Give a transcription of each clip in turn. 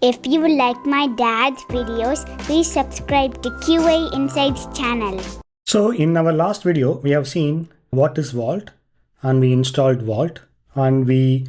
If you like my dad's videos, please subscribe to QA Insights channel. So in our last video, we have seen what is Vault, and we installed Vault, and we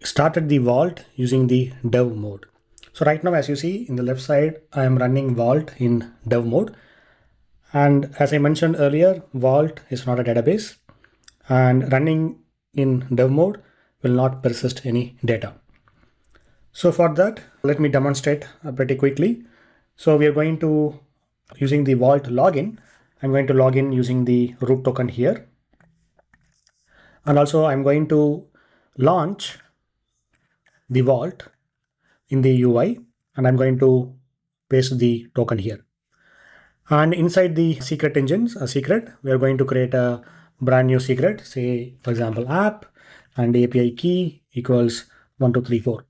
started the Vault using the dev mode. So right now, as you see in the left side, I am running Vault in dev mode. And as I mentioned earlier, Vault is not a database, and running in dev mode will not persist any data. So for that, let me demonstrate pretty quickly. So we are going to, using the Vault login, I'm going to log in using the root token here. And also I'm going to launch the Vault in the UI, and I'm going to paste the token here. And inside the secret engines, a secret, we are going to create a brand new secret, say, for example, app and API key equals 1234.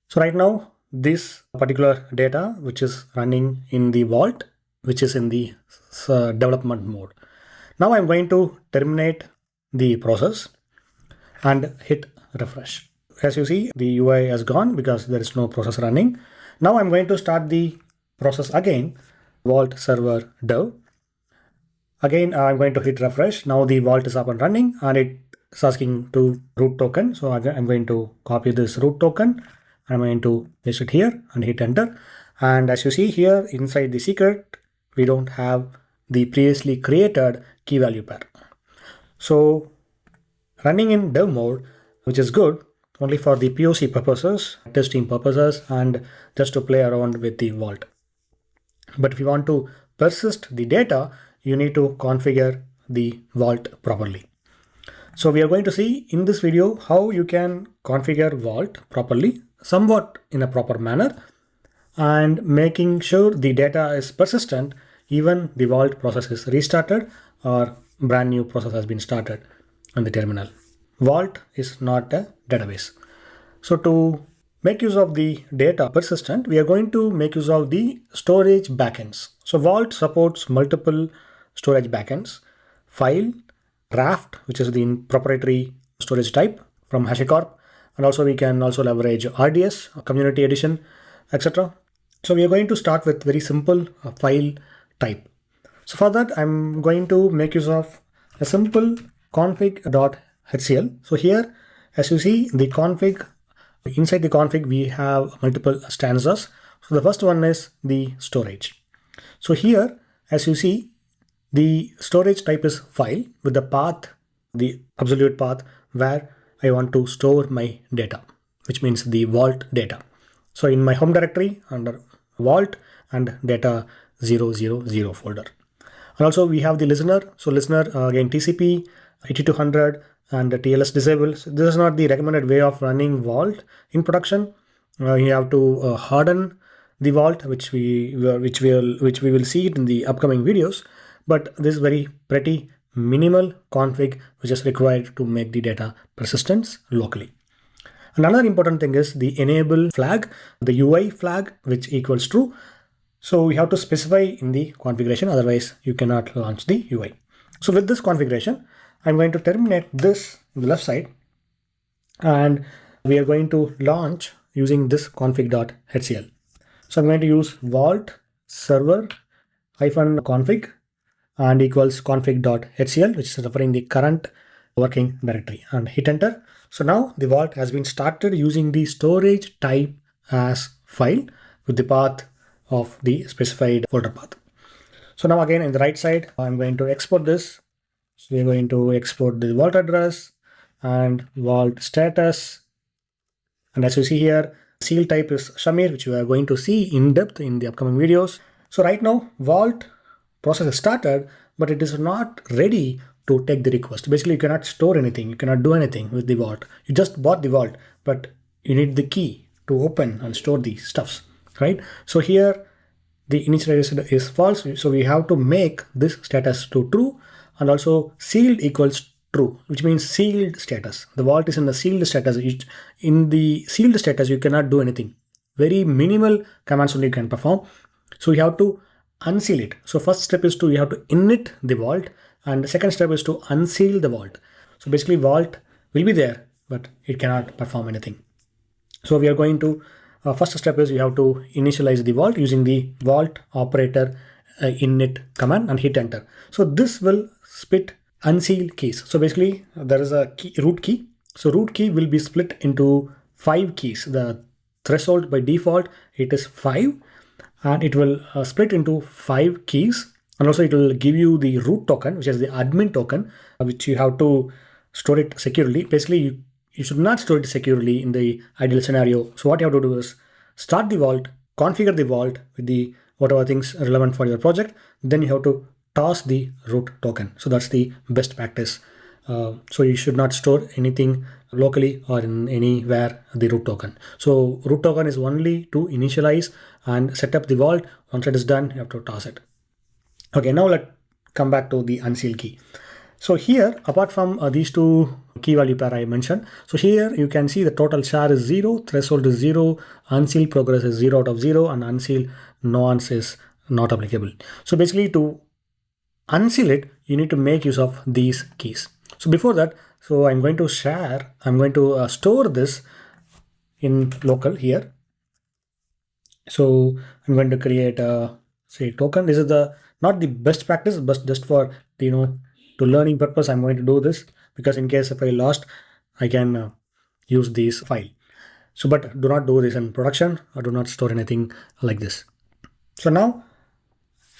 So right now, this particular data, which is running in the Vault, which is in the development mode. Now I'm going to terminate the process and hit refresh. As you see, the UI has gone because there is no process running. Now I'm going to start the process again, Vault server dev. Again, I'm going to hit refresh. Now the Vault is up and running, and it's asking to root token. So I'm going to copy this root token. I'm going to paste it here and hit enter. And as you see here inside the secret, we don't have the previously created key value pair. So running in dev mode, which is good only for the POC purposes, testing purposes, and just to play around with the Vault. But if you want to persist the data, you need to configure the Vault properly. So we are going to see in this video how you can configure Vault properly, somewhat in a proper manner, and making sure the data is persistent even the Vault process is restarted or brand new process has been started on the terminal. Vault is not a database. So to make use of the data persistent, we are going to make use of the storage backends. So Vault supports multiple storage backends, file, raft, which is the proprietary storage type from HashiCorp, and also we can also leverage RDS, community edition, etc. So we are going to start with very simple file type. So for that, I'm going to make use of a simple config.html. So here, as you see, the config, inside the config, we have multiple stanzas. So the first one is the storage. So here, as you see, the storage type is file with the path, the absolute path where I want to store my data, which means the Vault data. So in my home directory under Vault and data 000 folder. And also we have the listener. So listener, again, TCP 8200 and TLS disabled. So this is not the recommended way of running Vault in production. You have to harden the Vault, which we will see it in the upcoming videos. But this is very pretty minimal config which is required to make the data persistence locally. Another important thing is the enable flag, the UI flag, which equals true. So we have to specify in the configuration, otherwise you cannot launch the UI. So with this configuration, I'm going to terminate this on the left side, and we are going to launch using this config.html. So I'm going to use Vault server -config and equals config.html, which is referring the current working directory, and hit enter. So now the Vault has been started using the storage type as file with the path of the specified folder path. So now again in the right side, I'm going to export this. So we're going to export the Vault address and Vault status. And as you see here, seal type is Shamir, which we are going to see in depth in the upcoming videos. So right now, Vault process is started, but it is not ready to take the request. Basically, you cannot store anything. You cannot do anything with the Vault. You just bought the Vault, but you need the key to open and store the stuffs, right? So here, the initialize is false. So we have to make this status to true, and also sealed equals true, which means sealed status. The Vault is in the sealed status. In the sealed status, you cannot do anything. Very minimal commands only you can perform. So you have to unseal it. So first step is you have to init the Vault, and the second step is to unseal the Vault. So basically Vault will be there, but it cannot perform anything. So we are going to first step is you have to initialize the vault using the vault operator init command and hit enter. So this will split unseal keys. So basically there is a root key. So root key will be split into 5 keys. The threshold by default, it is 5, and it will split into 5 keys. And also it will give you the root token, which is the admin token, which you have to store it securely. Basically, you should not store it securely in the ideal scenario. So what you have to do is start the vault, configure the vault with the whatever things relevant for your project. Then you have to toss the root token. So that's the best practice. So you should not store anything locally or in anywhere the root token. So root token is only to initialize and set up the vault. Once it is done, you have to toss it. Okay, now let's come back to the unseal key. So here, apart from these two key value pair I mentioned, so here you can see the total char is 0, threshold is 0, unseal progress is 0 out of 0, and unseal nonce is not applicable. So basically to unseal it, you need to make use of these keys. So before that, so I'm going to store this in local here. So I'm going to create a say token. This is not the best practice, but just for to learning purpose, I'm going to do this, because in case if I lost, I can use this file. So but do not do this in production, or do not store anything like this. So now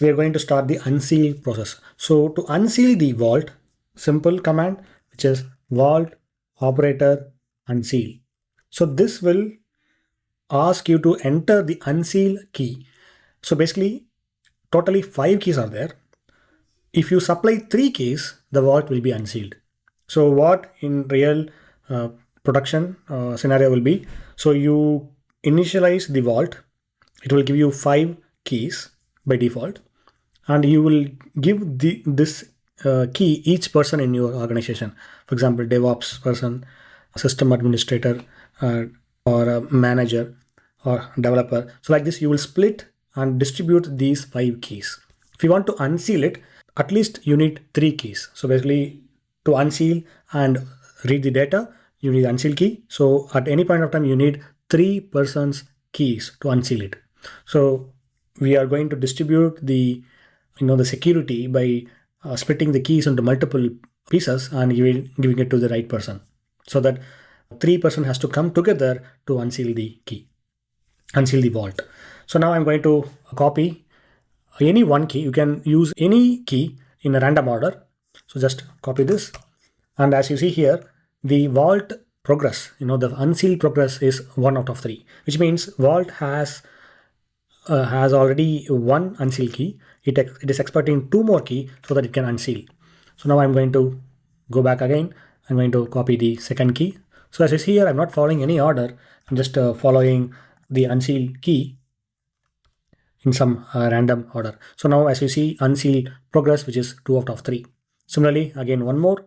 we are going to start the unseal process. So to unseal the vault, simple command, which is vault operator unseal. So this will ask you to enter the unseal key. So basically totally 5 keys are there. If you supply 3 keys, the vault will be unsealed. So what in real production scenario will be, so you initialize the vault, it will give you 5 keys by default, and you will give this key each person in your organization. For example, DevOps person, system administrator, or a manager or developer. So like this, you will split and distribute these 5 keys. If you want to unseal it, at least you need 3 keys. So basically to unseal and read the data, you need unseal key. So at any point of time, you need 3 persons keys to unseal it. So we are going to distribute the security by splitting the keys into multiple pieces and giving it to the right person, so that 3 person has to come together to unseal the key, unseal the vault. So now I'm going to copy any one key. You can use any key in a random order. So just copy this, and as you see here, the vault progress, the unseal progress is 1 out of 3, which means vault has already 1 unseal key. It is expecting 2 more key so that it can unseal. So now I'm going to go back again. I'm going to copy the second key. So as you see here, I'm not following any order. I'm just following the unseal key in some random order. So now as you see, unseal progress, which is 2 out of 3. Similarly, again, one more.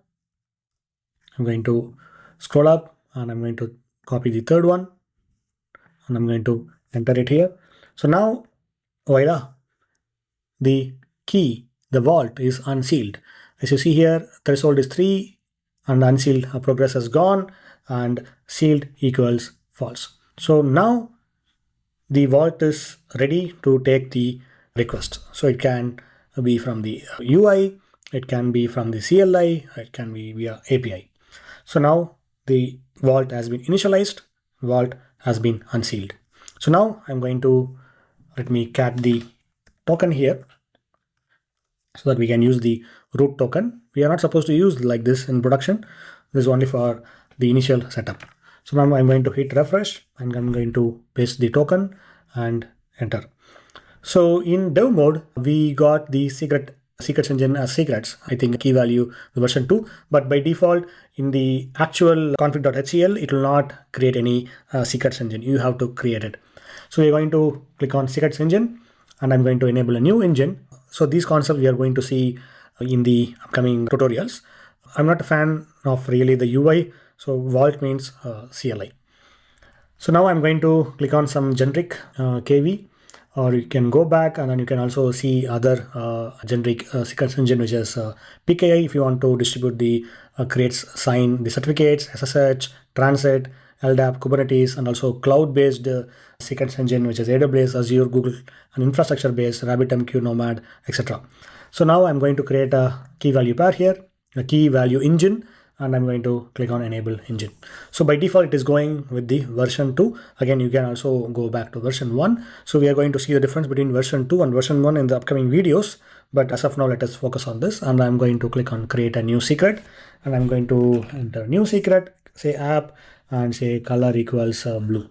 I'm going to scroll up and I'm going to copy the third one, and I'm going to enter it here. So now voila, the key, the vault is unsealed. As you see here, threshold is 3 and unsealed progress has gone, and sealed equals false. So now the vault is ready to take the request. So it can be from the UI, it can be from the CLI, it can be via API. So now the vault has been initialized, vault has been unsealed. So now I'm going to, let me cat the token here so that we can use the root token. We are not supposed to use like this in production. This is only for the initial setup. So now I'm going to hit refresh and I'm going to paste the token and enter. So in dev mode, we got the secrets engine as secrets, I think key value version 2, but by default in the actual config.html, it will not create any secrets engine. You have to create it. So we're going to click on secrets engine and I'm going to enable a new engine. So these concepts we are going to see in the upcoming tutorials. I'm not a fan of really the UI. So vault means CLI. So now I'm going to click on some generic KV, or you can go back and then you can also see other generic secrets engine, which is PKI if you want to distribute the creates, sign the certificates, SSH, transit, LDAP, Kubernetes, and also cloud-based secrets engine, which is AWS, Azure, Google, and infrastructure-based RabbitMQ, Nomad, etc. So now I'm going to create a key value pair here, a key value engine, and I'm going to click on enable engine. So by default, it is going with the version 2. Again, you can also go back to version 1. So we are going to see the difference between version 2 and version 1 in the upcoming videos. But as of now, let us focus on this. And I'm going to click on create a new secret. And I'm going to enter new secret, say app, and say color equals blue.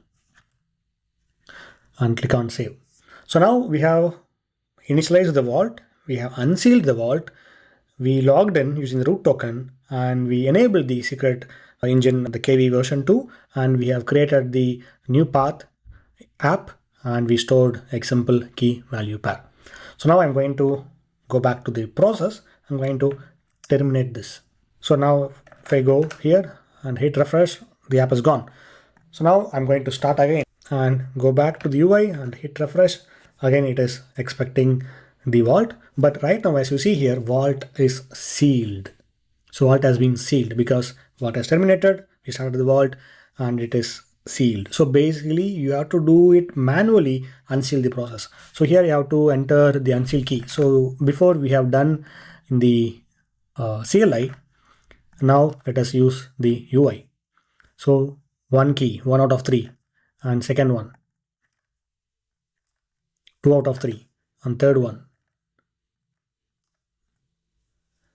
And click on save. So now we have initialized the vault. We have unsealed the vault. We logged in using the root token, and we enabled the secret engine, the KV version 2, and we have created the new path app, and we stored a simple key value pair. So now I'm going to go back to the process. I'm going to terminate this. So now if I go here and hit refresh, the app is gone. So now I'm going to start again and go back to the UI and hit refresh. Again, it is expecting the vault, but right now, as you see here, vault is sealed. So vault has been sealed because vault has terminated. We started the vault and it is sealed. So basically you have to do it manually, unseal the process. So here you have to enter the unseal key. So before we have done in the CLI, now let us use the UI. So one key, 1 out of 3, and second one, 2 out of 3, and third one.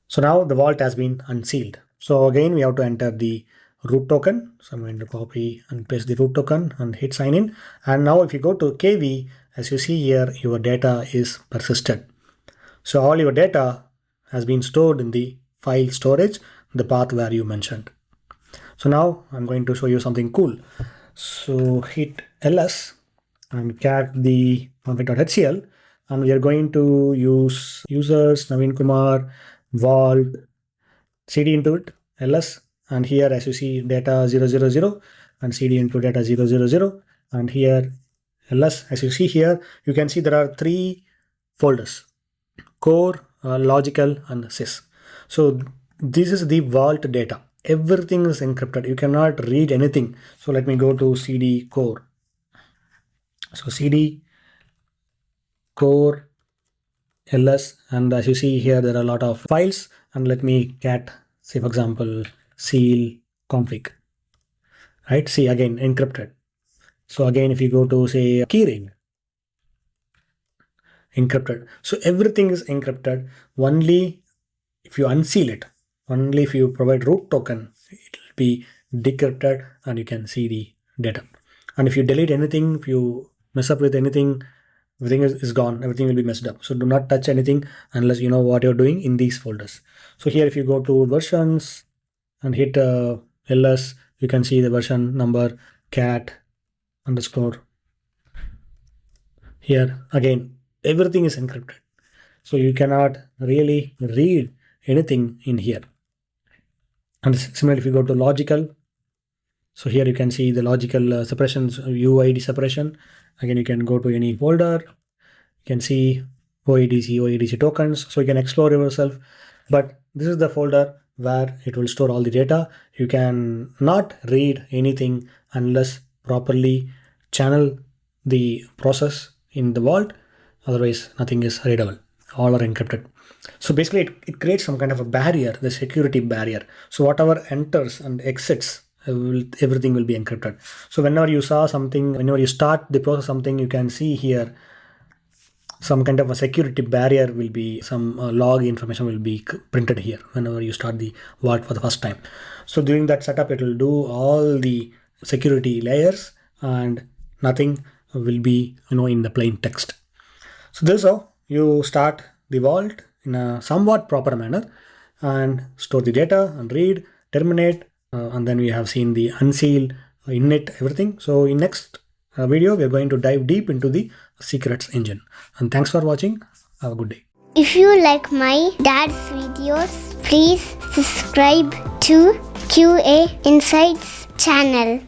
So now the vault has been unsealed. So again, we have to enter the root token. So I'm going to copy and paste the root token and hit sign in. And now if you go to KV, as you see here, your data is persisted. So all your data has been stored in the file storage, the path where you mentioned. So now I'm going to show you something cool. So hit ls and cat the config.hcl, and we are going to use users, Naveen Kumar, vault, cd into it, ls, and here as you see data 000 and cd into data 000, and here ls, as you see here, you can see there are 3 folders: core, logical, and sys. So this is the vault data. Everything is encrypted. You cannot read anything. So let me go to cd core. So cd core ls, and as you see here, there are a lot of files, and let me cat, say for example, seal config, right? See, again, encrypted. So again, if you go to say keyring, encrypted. So everything is encrypted. Only if you unseal it, only if you provide root token, it will be decrypted and you can see the data. And if you delete anything, if you mess up with anything, everything is gone. Everything will be messed up. So do not touch anything unless you know what you're doing in these folders. So here, if you go to versions and hit ls, you can see the version number cat underscore. Here again, everything is encrypted. So you cannot really read anything in here. And similarly, if you go to logical, so here you can see the logical separations, UID separation. Again, you can go to any folder. You can see OEDC tokens. So you can explore yourself. But this is the folder where it will store all the data. You can not read anything unless properly channel the process in the vault. Otherwise, nothing is readable. All are encrypted. So basically, it creates some kind of a barrier, the security barrier. So whatever enters and exits, everything will be encrypted. So whenever you saw something, whenever you start the process something, you can see here some kind of a security barrier will be, some log information will be printed here whenever you start the vault for the first time. So during that setup, it will do all the security layers and nothing will be, in the plain text. So this is how you start the vault in a somewhat proper manner and store the data and read, terminate, and then we have seen the unseal, init, everything. So in next video, we are going to dive deep into the secrets engine. And thanks for watching. Have a good day. If you like my dad's videos, please subscribe to QA Insights channel.